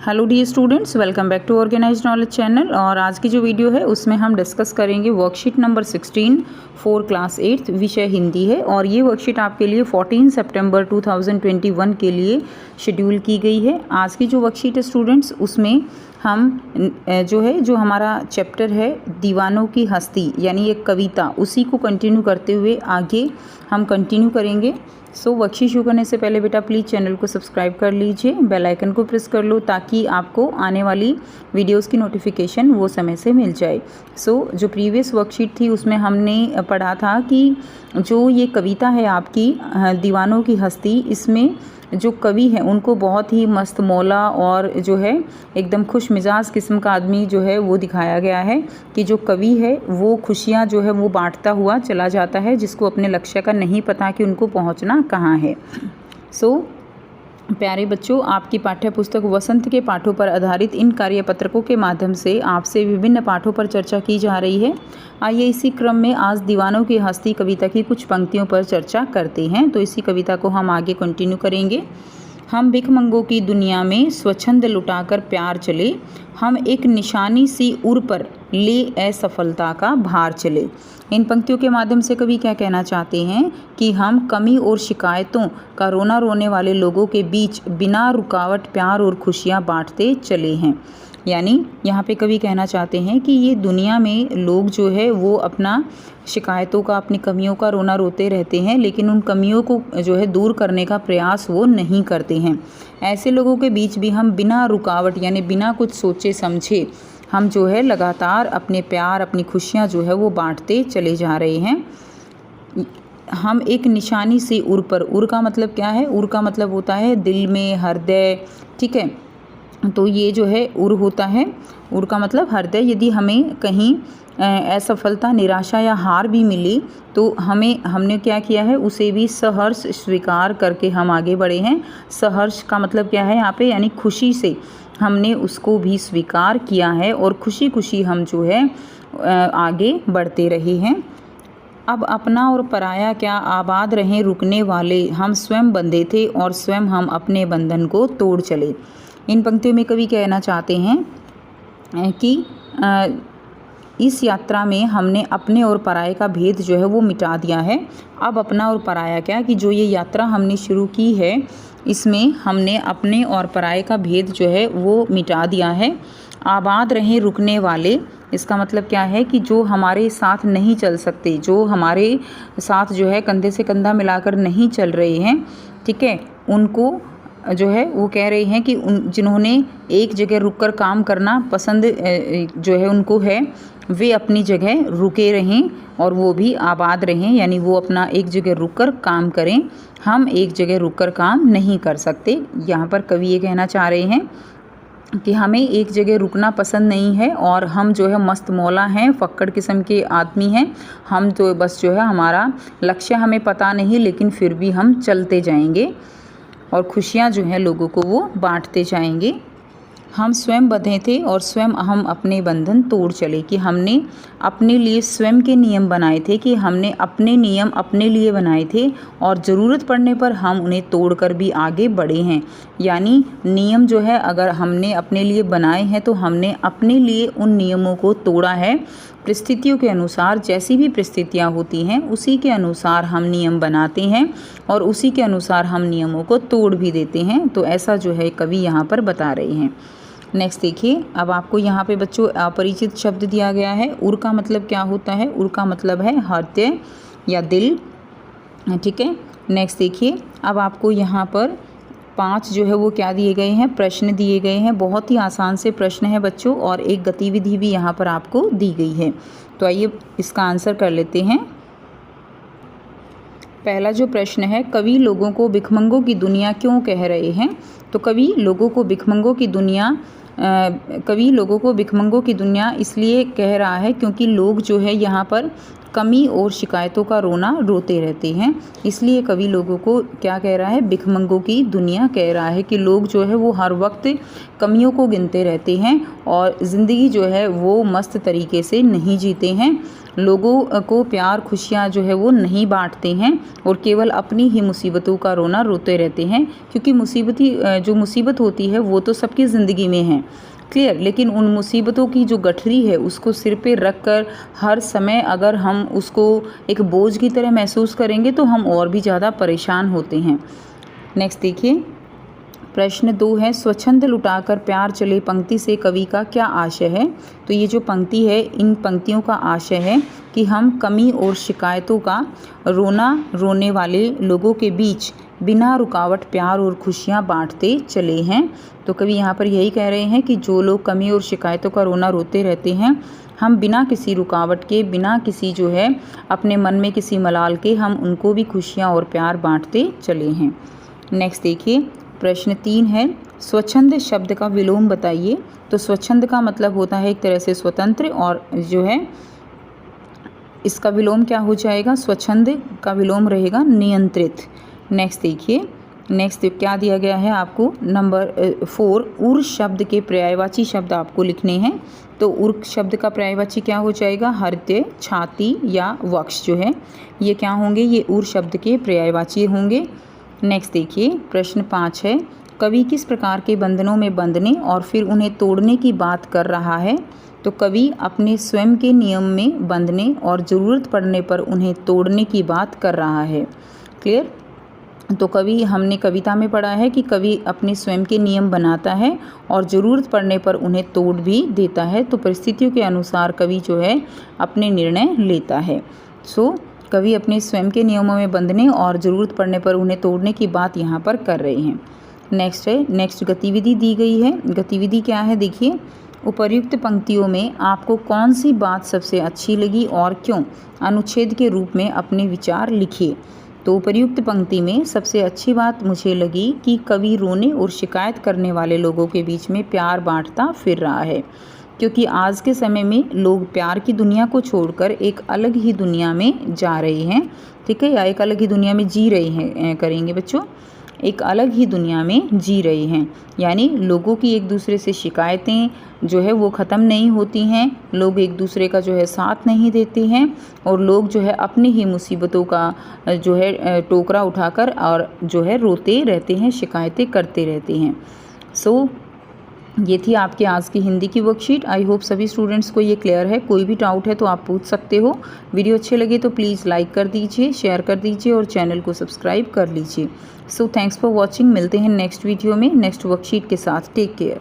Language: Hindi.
Hello dear students, welcome back to organised knowledge channel. और आज की जो वीडियो है उसमें हम डिस्कस करेंगे वर्कशीट नंबर 16 फॉर क्लास 8, विषय हिंदी है। और ये वर्कशीट आपके लिए 14 सितंबर 2021 के लिए शेड्यूल की गई है। आज की जो वर्कशीट है स्टूडेंट्स, उसमें हम जो हमारा चैप्टर है दीवानों की हस्ती यानी एक कविता, उसी को कंटिन्यू करते हुए आगे हम कंटिन्यू करेंगे। वर्कशीट शुरू करने से पहले बेटा प्लीज़ चैनल को सब्सक्राइब कर लीजिए, बेल आइकन को प्रेस कर लो ताकि आपको आने वाली वीडियोस की नोटिफिकेशन वो समय से मिल जाए। जो प्रीवियस वर्कशीट थी उसमें हमने पढ़ा था कि जो ये कविता है आपकी दीवानों की हस्ती, इसमें जो कवि है उनको बहुत ही मस्त मौला और जो है एकदम खुश मिजाज किस्म का आदमी जो है वो दिखाया गया है कि जो कवि है वो खुशियाँ जो है वो बांटता हुआ चला जाता है, जिसको अपने लक्ष्य का नहीं पता कि उनको पहुंचना कहाँ है। प्यारे बच्चों, आपकी पाठ्य पुस्तक वसंत के पाठों पर आधारित इन कार्यपत्रकों के माध्यम से आपसे विभिन्न पाठों पर चर्चा की जा रही है। आइए इसी क्रम में आज दीवानों की हस्ती कविता की कुछ पंक्तियों पर चर्चा करते हैं। तो इसी कविता को हम आगे कंटिन्यू करेंगे। हम भिखमंगों की दुनिया में स्वच्छंद लुटाकर प्यार चले, हम एक निशानी सी उर पर ले असफलता का भार चले। इन पंक्तियों के माध्यम से कवि क्या कहना चाहते हैं कि हम कमी और शिकायतों का रोना रोने वाले लोगों के बीच बिना रुकावट प्यार और खुशियाँ बांटते चले हैं। यानी यहाँ पे कवि कहना चाहते हैं कि ये दुनिया में लोग जो है वो अपना शिकायतों का, अपनी कमियों का रोना रोते रहते हैं, लेकिन उन कमियों को जो है दूर करने का प्रयास वो नहीं करते हैं। ऐसे लोगों के बीच भी हम बिना रुकावट यानी बिना कुछ सोचे समझे हम जो है लगातार अपने प्यार, अपनी खुशियाँ जो है वो बांटते चले जा रहे हैं। हम एक निशानी से उर पर, उर का मतलब क्या है? उर का मतलब होता है दिल में, हृदय, ठीक है। तो ये जो है उर होता है, उर का मतलब हृदय। यदि हमें कहीं असफलता, निराशा या हार भी मिली तो हमने क्या किया है, उसे भी सहर्ष स्वीकार करके हम आगे बढ़े हैं। सहर्ष का मतलब क्या है यहाँ पे? यानी खुशी से हमने उसको भी स्वीकार किया है और खुशी खुशी हम जो है आगे बढ़ते रहे हैं। अब अपना और पराया क्या आबाद रहें रुकने वाले, हम स्वयं बंधे थे और स्वयं हम अपने बंधन को तोड़ चले। इन पंक्तियों में कवि कहना चाहते हैं कि इस यात्रा में हमने अपने और पराये का भेद जो है वो मिटा दिया है। अब अपना और पराया क्या, कि जो ये यात्रा हमने शुरू की है इसमें हमने अपने और पराये का भेद जो है वो मिटा दिया है। आबाद रहें रुकने वाले, इसका मतलब क्या है कि जो हमारे साथ नहीं चल सकते, जो हमारे साथ जो है कंधे से कंधा मिलाकर नहीं चल रहे हैं, ठीक है, उनको जो है वो कह रहे हैं कि जिन्होंने एक जगह रुककर काम करना पसंद जो है उनको है, वे अपनी जगह रुके रहें और वो भी आबाद रहें, यानी वो अपना एक जगह रुककर काम करें। हम एक जगह रुककर काम नहीं कर सकते। यहाँ पर कवि ये कहना चाह रहे हैं कि हमें एक जगह रुकना पसंद नहीं है और हम जो है मस्त मौला हैं, फक्कड़ किस्म के आदमी हैं। हम तो बस जो है हमारा लक्ष्य हमें पता नहीं, लेकिन फिर भी हम चलते जाएंगे और खुशियाँ जो हैं लोगों को वो बांटते जाएंगे। हम स्वयं बंधे थे और स्वयं हम अपने बंधन तोड़ चले, कि हमने अपने लिए स्वयं के नियम बनाए थे, कि हमने अपने नियम अपने लिए बनाए थे और ज़रूरत पड़ने पर हम उन्हें तोड़कर भी आगे बढ़े हैं। यानी नियम जो है अगर हमने अपने लिए बनाए हैं तो हमने अपने लिए उन नियमों को तोड़ा है। परिस्थितियों के अनुसार, जैसी भी परिस्थितियाँ होती हैं उसी के अनुसार हम नियम बनाते हैं और उसी के अनुसार हम नियमों को तोड़ भी देते हैं। तो ऐसा जो है कवि यहाँ पर बता रहे हैं। नेक्स्ट देखिए, अब आपको यहाँ पे बच्चों अपरिचित शब्द दिया गया है। उर का मतलब क्या होता है? उर का मतलब है हृदय या दिल, ठीक है। नेक्स्ट देखिए, अब आपको यहाँ पर 5 जो है वो क्या दिए गए हैं, प्रश्न दिए गए हैं। बहुत ही आसान से प्रश्न है बच्चों और एक गतिविधि भी यहाँ पर आपको दी गई है। तो आइए इसका आंसर कर लेते हैं। पहला जो प्रश्न है, कवि लोगों को भिखमंगों की दुनिया क्यों कह रहे हैं? तो कवि लोगों को भिखमंगों की दुनिया इसलिए कह रहा है क्योंकि लोग जो है यहाँ पर कमी और शिकायतों का रोना रोते रहते हैं। इसलिए कवि लोगों को क्या कह रहा है? भिखमंगों की दुनिया कह रहा है कि लोग जो है वो हर वक्त कमियों को गिनते रहते हैं और ज़िंदगी जो है वो मस्त तरीके से नहीं जीते हैं लोगों को प्यार खुशियाँ जो है वो नहीं बांटते हैं और केवल अपनी ही मुसीबतों का रोना रोते रहते हैं, क्योंकि जो मुसीबत होती है वो तो सबकी ज़िंदगी में है, क्लियर। लेकिन उन मुसीबतों की जो गठरी है उसको सिर पे रख कर हर समय अगर हम उसको एक बोझ की तरह महसूस करेंगे तो हम और भी ज़्यादा परेशान होते हैं। नेक्स्ट देखिए, प्रश्न 2 है, स्वच्छंद लुटाकर प्यार चले पंक्ति से कवि का क्या आशय है। तो ये जो पंक्ति है, इन पंक्तियों का आशय है कि हम कमी और शिकायतों का रोने वाले लोगों के बीच बिना रुकावट प्यार और खुशियाँ बांटते चले हैं। तो कवि यहाँ पर यही कह रहे हैं कि जो लोग कमी और शिकायतों का रोना रोते रहते हैं, हम बिना किसी रुकावट के, बिना किसी जो है अपने मन में किसी मलाल के, हम उनको भी खुशियाँ और प्यार बांटते चले हैं। नेक्स्ट देखिए, प्रश्न 3 है, स्वच्छंद शब्द का विलोम बताइए। तो स्वच्छंद का मतलब होता है एक तरह से स्वतंत्र, और जो है इसका विलोम क्या हो जाएगा, स्वच्छंद का विलोम रहेगा नियंत्रित। नेक्स्ट देखिए, नेक्स्ट क्या दिया गया है आपको, नंबर 4, उर शब्द के पर्यायवाची शब्द आपको लिखने हैं। तो उर शब्द का पर्यायवाची क्या हो जाएगा, हृदय, छाती या वक्ष जो है ये क्या होंगे, ये उर शब्द के पर्यायवाची होंगे। नेक्स्ट देखिए, प्रश्न 5 है, कवि किस प्रकार के बंधनों में बंधने और फिर उन्हें तोड़ने की बात कर रहा है। तो कवि अपने स्वयं के नियम में बंधने और ज़रूरत पड़ने पर उन्हें तोड़ने की बात कर रहा है, क्लियर। तो कवि, हमने कविता में पढ़ा है कि कवि अपने स्वयं के नियम बनाता है और ज़रूरत पड़ने पर उन्हें तोड़ भी देता है। तो परिस्थितियों के अनुसार कवि जो है अपने निर्णय लेता है। कवि अपने स्वयं के नियमों में बंधने और ज़रूरत पड़ने पर उन्हें तोड़ने की बात यहाँ पर कर रहे हैं। नेक्स्ट है, नेक्स्ट गतिविधि दी गई है। गतिविधि क्या है देखिए, उपर्युक्त पंक्तियों में आपको कौन सी बात सबसे अच्छी लगी और क्यों, अनुच्छेद के रूप में अपने विचार लिखिए। तो उपर्युक्त पंक्ति में सबसे अच्छी बात मुझे लगी कि कवि रोने और शिकायत करने वाले लोगों के बीच में प्यार बांटता फिर रहा है, क्योंकि आज के समय में लोग प्यार की दुनिया को छोड़कर एक अलग ही दुनिया में जा रहे हैं, ठीक है, या एक अलग ही दुनिया में जी रहे हैं, करेंगे बच्चों, एक अलग ही दुनिया में जी रहे हैं। यानी लोगों की एक दूसरे से शिकायतें जो है वो ख़त्म नहीं होती हैं, लोग एक दूसरे का जो है साथ नहीं देते हैं, और लोग जो है अपनी ही मुसीबतों का जो है टोकरा उठाकर और जो है रोते रहते हैं, शिकायतें करते रहते हैं। ये थी आपकी आज की हिंदी की वर्कशीट। आई होप सभी स्टूडेंट्स को ये क्लियर है। कोई भी डाउट है तो आप पूछ सकते हो। वीडियो अच्छे लगे तो प्लीज़ लाइक कर दीजिए, शेयर कर दीजिए और चैनल को सब्सक्राइब कर लीजिए। Thanks for watching. मिलते हैं नेक्स्ट वीडियो में नेक्स्ट वर्कशीट के साथ। Take care.